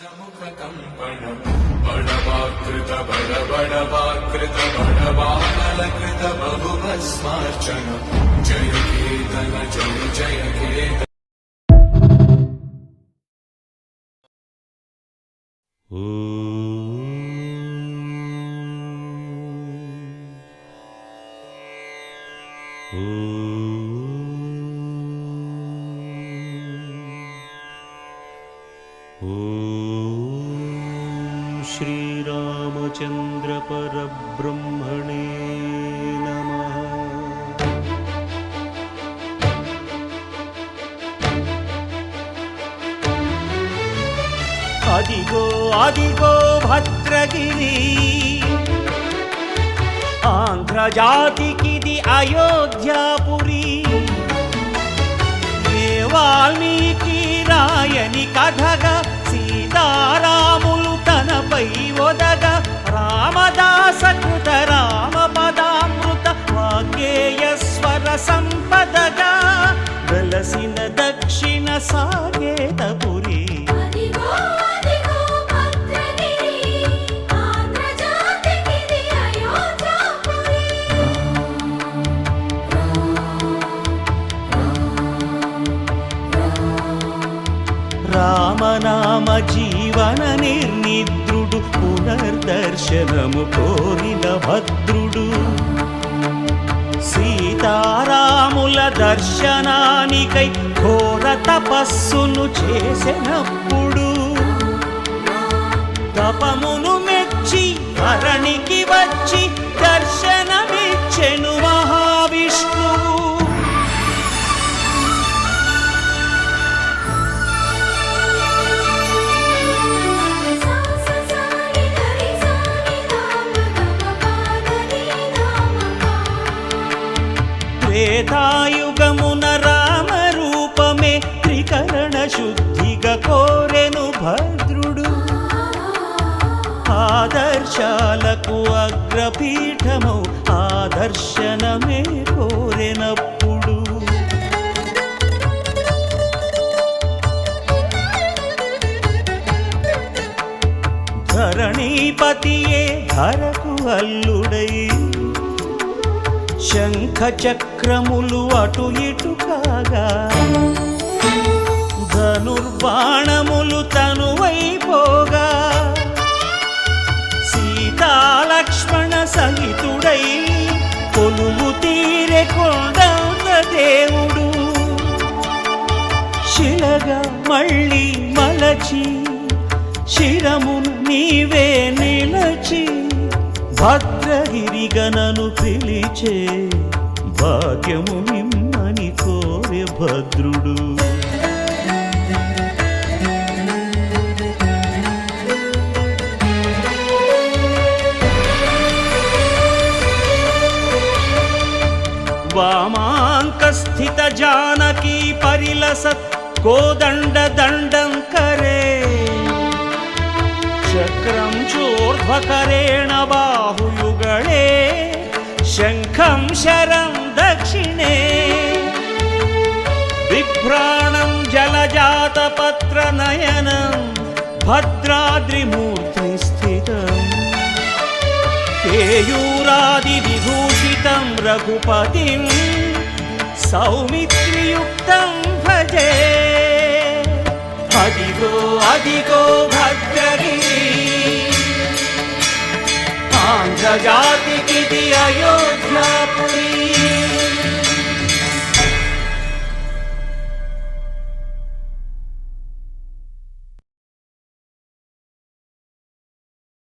పంచముఖకంపణం బడవాకృత బడబడవాకృత బడవానలకృత బహుభస్మార్చనం జయ కేతన జయ జయ కేతన. श्रीरामचन्द्र परब्रह्मणे नमः। अदिगो अदिगो भद्रगिरि आन्ध्रजातिकिदि अयोध्यापुरी वाल्मीकि रायनि कथगा సీతారాములు తనపై ఒదగ రామదాస కృత రామ పదామృత వాగ్గేయ స్వర సంపదగా వెలసిన దక్షిణ సాగేతపురి. రామనామ జీవన నిర్నిద్రుడు పునర్దర్శనము కోరిన భద్రుడు సీతారాముల దర్శనానికై ఘోర తపస్సును చేసినప్పుడు తపమును మెచ్చి ధరణికి వచ్చి దర్శనమిచ్చెను మహావిష్ణువు. త్రేతాయుగమున రామ రూపమే త్రికరణ శుద్ధిగా కోరెను భద్రుడు. ఆదర్శాలకు అగ్రపీఠమౌ ఆదర్శనమే కోరెనప్పుడు ధరణీపతియే ధరకు అల్లుడై శంఖ చక్రములు అటు ఇటు కాగా ధనుర్బాణములు తనువైపోగా సీతాలక్ష్మణ సహితుడై కొలువు తీరె కొండంత దేవుడు శిలగా మళ్ళీ మలచి శిరమును నీవే నిలచి భద్రగిరిగనను పిలిచే భాగ్యము నిమ్మని కోరె భద్రుడు. వామాంక స్థిత జానకీ పరిలసత్ కోదండ దండం కరే చక్రం చోర్ధ్వకరేణ బాహుయుగళే శంఖం శరం దక్షిణే బిభ్రాణం జలజాతపత్ర నయనం భద్రాద్రిమూర్తి స్థితం కేయూరాది విభూషితం రఘుపతిం సౌమిత్రియుక్తం భజే. అదిగో అదిగో భద్రగిరి ఆంధ్రజాతికిది అయోధ్యాపురి.